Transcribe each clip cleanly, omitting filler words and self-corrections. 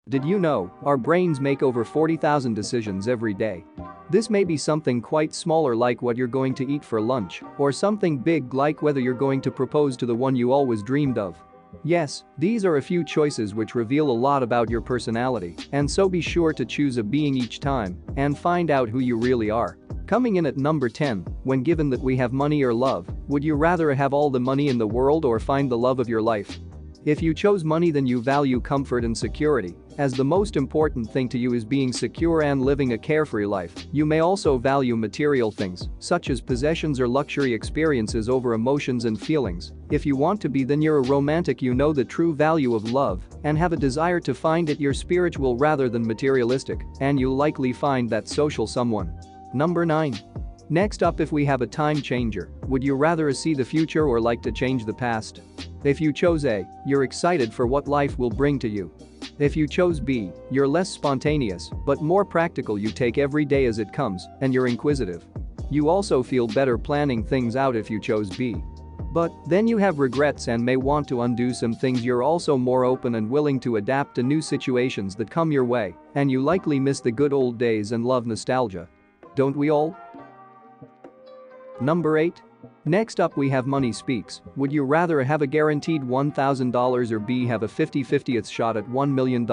Did you know our brains make over 40,000 decisions every day? This may be something quite smaller like what you're going to eat for lunch, or something big like whether you're going to propose to the one you always dreamed of. Yes, these are a few choices which reveal a lot about your personality, and so be sure to choose a being each time and find out who you really are. Coming in at number 10, when given that we have money or love, would you rather have all the money in the world or find the love of your life? If you chose money, then you value comfort and security, as the most important thing to you is being secure and living a carefree life. You may also value material things, such as possessions or luxury experiences over emotions and feelings. If you want to be, then you're a romantic, you know the true value of love and have a desire to find it. You're spiritual rather than materialistic, and you'll likely find that social someone. Number 9. Next up, if we have a time changer, would you rather see the future or like to change the past? If you chose A, you're excited for what life will bring to you. If you chose B, you're less spontaneous but more practical, you take every day as it comes, and you're inquisitive. You also feel better planning things out if you chose B. But then you have regrets and may want to undo some things. You're also more open and willing to adapt to new situations that come your way, and you likely miss the good old days and love nostalgia. Don't we all? Number 8. Next up, we have money speaks. Would you rather have a guaranteed $1,000 or B, have a 50-50th shot at $1 million?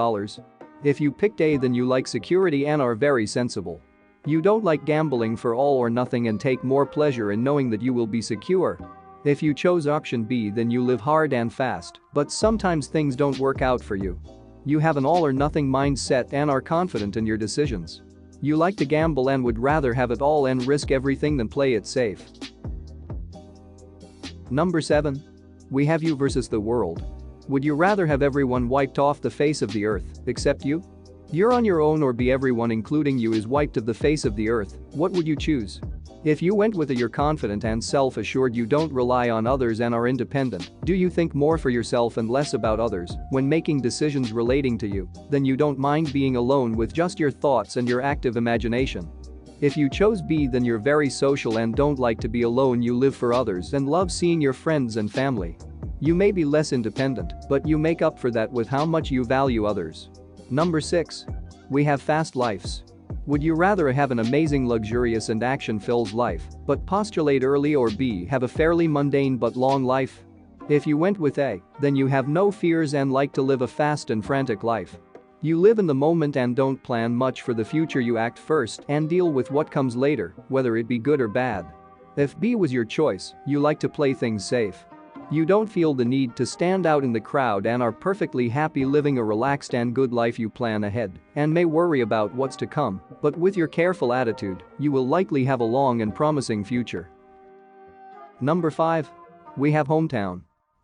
If you picked A, then you like security and are very sensible. You don't like gambling for all or nothing and take more pleasure in knowing that you will be secure. If you chose option B, then you live hard and fast, but sometimes things don't work out for you. You have an all or nothing mindset and are confident in your decisions. You like to gamble and would rather have it all and risk everything than play it safe. Number 7. We have you versus the world. Would you rather have everyone wiped off the face of the earth except you? You're on your own, or B, everyone including you is wiped off the face of the earth? What would you choose? If you went with a, you're confident and self-assured, you don't rely on others and are independent. Do you think more for yourself and less about others when making decisions relating to you? Then you don't mind being alone with just your thoughts and your active imagination. If you chose B, then you're very social and don't like to be alone. You live for others and love seeing your friends and family. You may be less independent, but you make up for that with how much you value others. Number 6. We have fast lives. Would you rather have an amazing, luxurious and action-filled life, but postulate early, or B, have a fairly mundane but long life? If you went with A, then you have no fears and like to live a fast and frantic life. You live in the moment and don't plan much for the future. You act first and deal with what comes later, whether it be good or bad. If B was your choice, you like to play things safe. You don't feel the need to stand out in the crowd and are perfectly happy living a relaxed and good life. You plan ahead and may worry about what's to come, but with your careful attitude, you will likely have a long and promising future. Number 5. We have hometown.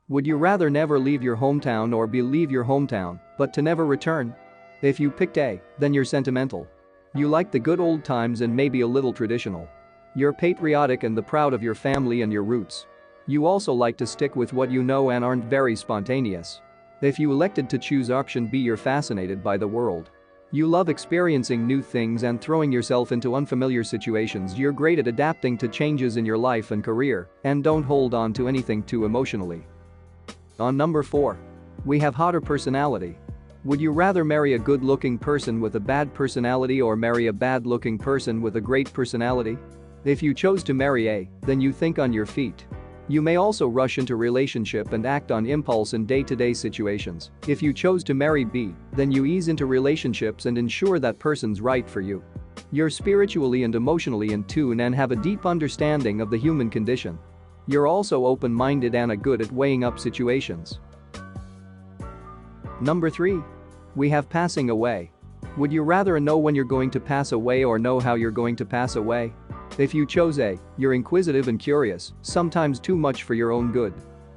Would you rather never leave your hometown or B, leave your hometown but to never return? If you picked A, then you're sentimental. You like the good old times and maybe a little traditional. You're patriotic and proud of your family and your roots. You also like to stick with what you know and aren't very spontaneous. If you elected to choose option B, you're fascinated by the world. You love experiencing new things and throwing yourself into unfamiliar situations. You're great at adapting to changes in your life and career and don't hold on to anything too emotionally. On number 4. We have hotter personality. Would you rather marry a good-looking person with a bad personality or marry a bad-looking person with a great personality? If you chose to marry A, then you think on your feet. You may also rush into relationship and act on impulse in day-to-day situations. If you chose to marry B, then you ease into relationships and ensure that person's right for you. You're spiritually and emotionally in tune and have a deep understanding of the human condition. You're also open-minded and are good at weighing up situations. Number 3. We have passing away. Would you rather know when you're going to pass away or know how you're going to pass away? If you chose A, you're inquisitive and curious, sometimes too much for your own good.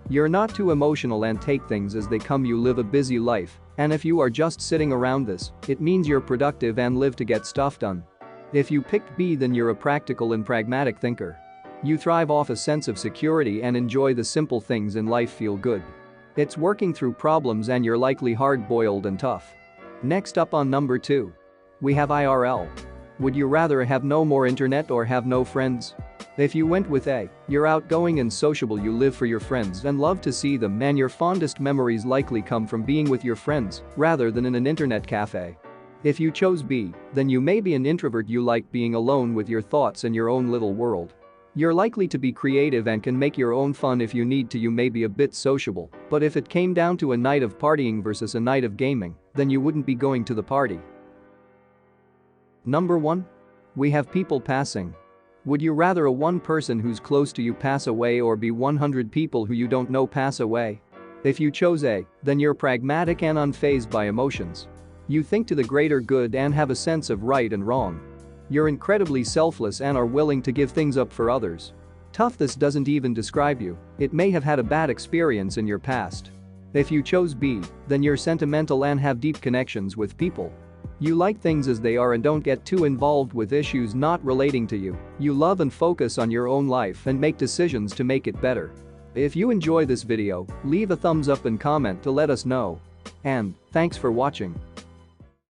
You're not too emotional and take things as they come. You live a busy life, and if you are just sitting around this, it means you're productive and live to get stuff done. If you picked B, then you're a practical and pragmatic thinker. You thrive off a sense of security and enjoy the simple things in life. Feel good. It's working through problems and you're likely hard-boiled and tough. Next up on number 2. We have IRL. Would you rather have no more internet or have no friends? If you went with A, you're outgoing and sociable, you live for your friends and love to see them, and your fondest memories likely come from being with your friends rather than in an internet cafe. If you chose B, then you may be an introvert, you like being alone with your thoughts and your own little world. You're likely to be creative and can make your own fun if you need to, you may be a bit sociable, but if it came down to a night of partying versus a night of gaming, then you wouldn't be going to the party. Number 1. We have people passing. Would you rather a one person who's close to you pass away or be 100 people who you don't know pass away? If you chose A, then you're pragmatic and unfazed by emotions. You think to the greater good and have a sense of right and wrong. You're incredibly selfless and are willing to give things up for others. Tough. This doesn't even describe you, it may have had a bad experience in your past. If you chose B, then you're sentimental and have deep connections with people. You like things as they are and don't get too involved with issues not relating to you. You love and focus on your own life and make decisions to make it better. If you enjoy this video, leave a thumbs up and comment to let us know. And thanks for watching.